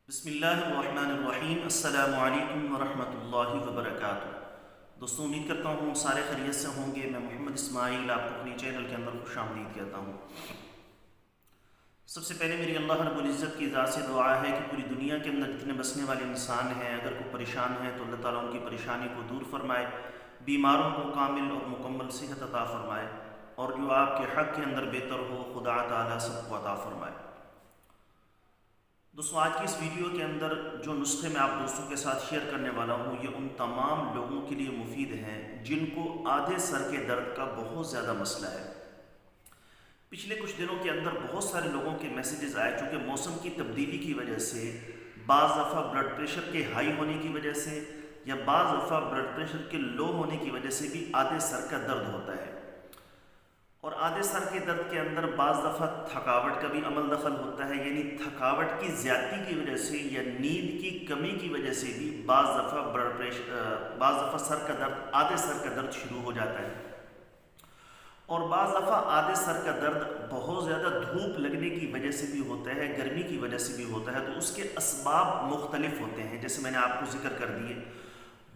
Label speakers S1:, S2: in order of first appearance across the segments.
S1: بسم اللہ الرحمن الرحیم۔ السلام علیکم ورحمۃ اللہ وبرکاتہ۔ دوستوں، امید کرتا ہوں سارے خیریت سے ہوں گے۔ میں محمد اسماعیل آپ کو اپنی چینل کے اندر خوش آمدید کہتا ہوں۔ سب سے پہلے میری اللہ رب العزت کی ذات سے دعا ہے کہ پوری دنیا کے اندر جتنے بسنے والے انسان ہیں، اگر کوئی پریشان ہے تو اللہ تعالیٰ ان کی پریشانی کو دور فرمائے، بیماروں کو کامل اور مکمل صحت عطا فرمائے، اور جو آپ کے حق کے اندر بہتر ہو خدا تعالیٰ سب کو عطا فرمائے۔ دوستوں، آج کی اس ویڈیو کے اندر جو نسخے میں آپ دوستوں کے ساتھ شیئر کرنے والا ہوں، یہ ان تمام لوگوں کے لیے مفید ہیں جن کو آدھے سر کے درد کا بہت زیادہ مسئلہ ہے۔ پچھلے کچھ دنوں کے اندر بہت سارے لوگوں کے میسیجز آئے، چونکہ موسم کی تبدیلی کی وجہ سے بعض دفعہ بلڈ پریشر کے ہائی ہونے کی وجہ سے یا بعض دفعہ بلڈ پریشر کے لو ہونے کی وجہ سے بھی آدھے سر کا درد ہوتا ہے، اور آدھے سر کے درد کے اندر بعض دفعہ تھکاوٹ کا بھی عمل دخل ہوتا ہے، یعنی تھکاوٹ کی زیادتی کی وجہ سے یا نیند کی کمی کی وجہ سے بھی بعض دفعہ سر کا درد، آدھے سر کا درد شروع ہو جاتا ہے، اور بعض دفعہ آدھے سر کا درد بہت زیادہ دھوپ لگنے کی وجہ سے بھی ہوتا ہے، گرمی کی وجہ سے بھی ہوتا ہے۔ تو اس کے اسباب مختلف ہوتے ہیں، جیسے میں نے آپ کو ذکر کر دیے: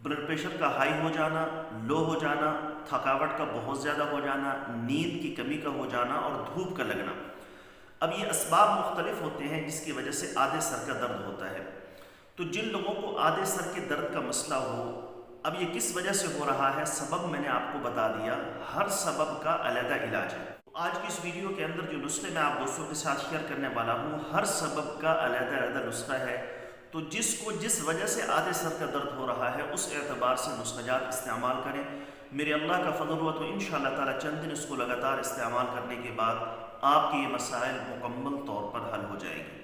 S1: بلڈ پریشر کا ہائی ہو جانا، لو ہو جانا، تھکاوٹ کا بہت زیادہ ہو جانا، نیند کی کمی کا ہو جانا، اور دھوپ کا لگنا۔ اب یہ اسباب مختلف ہوتے ہیں جس کی وجہ سے آدھے سر کا درد ہوتا ہے۔ تو جن لوگوں کو آدھے سر کے درد کا مسئلہ ہو، اب یہ کس وجہ سے ہو رہا ہے، سبب میں نے آپ کو بتا دیا، ہر سبب کا علیحدہ علاج ہے۔ آج کی اس ویڈیو کے اندر جو نسخے میں آپ دوستوں کے ساتھ شیئر کرنے والا ہوں، ہر سبب کا علیحدہ نسخہ ہے۔ تو جس کو جس وجہ سے آدھے سر کا درد ہو رہا ہے، اس اعتبار سے نسخہ جات استعمال کریں۔ میرے اللہ کا فضل ہوا تو انشاءاللہ تعالی چند دن اس کو لگاتار استعمال کرنے کے بعد آپ کے یہ مسائل مکمل طور پر حل ہو جائیں گے۔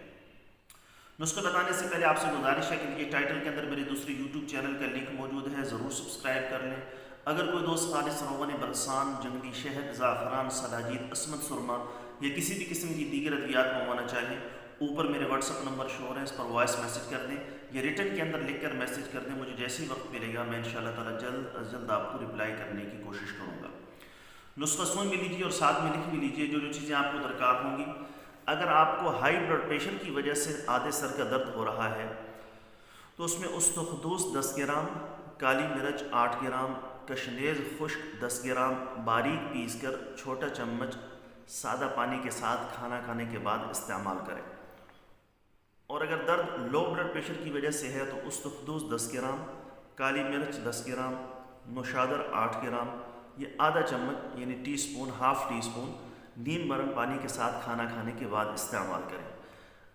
S1: نسخہ بتانے سے پہلے آپ سے گزارش ہے کہ یہ ٹائٹل کے اندر میرے دوسرے یوٹیوب چینل کا لنک موجود ہے، ضرور سبسکرائب کر لیں۔ اگر کوئی دوست خالص روغن بلسان، جنگلی شہد، زعفران، سلاجید، عصمت سرما یا کسی بھی قسم کی دیگر ادویات منگوانا چاہیں، اوپر میرے واٹس ایپ نمبر شو ہے، اس پر وائس میسج کر دیں یا ریٹن کے اندر لکھ کر میسج کر دیں۔ مجھے جیسے ہی وقت ملے گا میں انشاءاللہ تعالی جلد از جلد آپ کو رپلائی کرنے کی کوشش کروں گا۔ نسخہ سن بھی لیجیے اور ساتھ میں لکھ بھی لیجیے جو چیزیں آپ کو درکار ہوں گی۔ اگر آپ کو ہائی بلڈ پریشر کی وجہ سے آدھے سر کا درد ہو رہا ہے تو اس میں استخدوس 10 گرام، کالی مرچ 8 گرام، کشنیز خشک 10 گرام باریک پیس کر چھوٹا چمچ سادہ پانی کے ساتھ کھانا کھانے کے بعد استعمال کریں۔ اور اگر درد لو بلڈ پریشر کی وجہ سے ہے تو استخدوس 10 گرام، کالی مرچ 10 گرام، نوشادر 8 گرام، یہ آدھا چمچ یعنی teaspoon, half teaspoon نیم گرم پانی کے ساتھ کھانا کھانے کے بعد استعمال کریں۔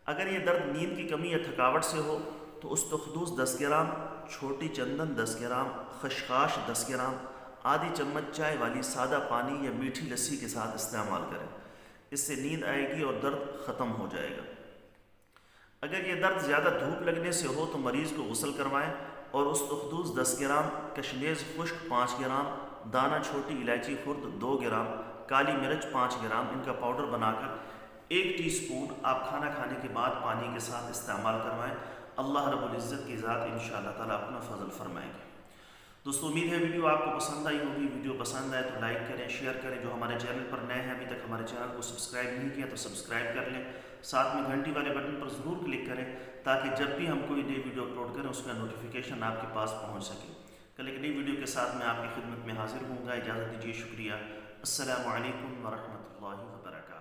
S1: اگر یہ درد نیند کی کمی یا تھکاوٹ سے ہو تو استخدوس 10 گرام، چھوٹی چندن 10 گرام، خشخاش 10 گرام، آدھی چمچ چائے والی سادہ پانی یا میٹھی لسی کے ساتھ استعمال کریں۔ اس سے نیند آئے گی اور درد ختم ہو جائے گا۔ اگر یہ درد زیادہ دھوپ لگنے سے ہو تو مریض کو غسل کروائیں اور استخدوس 10 گرام، کشنیز خشک 5 گرام، دانہ چھوٹی الائچی خرد 2 گرام، کالی مرچ 5 گرام، ان کا پاؤڈر بنا کر 1 ٹی سپون آپ کھانا کھانے کے بعد پانی کے ساتھ استعمال کروائیں۔ اللہ رب العزت کی ذات انشاءاللہ تعالیٰ اپنا فضل فرمائیں گے۔ دوستو، امید ہے ویڈیو آپ کو پسند آئی ہوگی۔ ویڈیو پسند آئے تو لائک کریں، شیئر کریں۔ جو ہمارے چینل پر نئے ہیں، ابھی تک ہمارے چینل کو سبسکرائب نہیں کیا تو سبسکرائب کر لیں، ساتھ میں گھنٹی والے بٹن پر ضرور کلک کریں تاکہ جب بھی ہم کوئی نئی ویڈیو اپلوڈ کریں اس کا نوٹیفیکیشن آپ کے پاس پہنچ سکے۔ کل ایک نئی ویڈیو کے ساتھ میں آپ کی خدمت میں حاضر ہوں گا۔ اجازت دیجیے، شکریہ۔ السلام علیکم ورحمۃ اللہ وبرکاتہ۔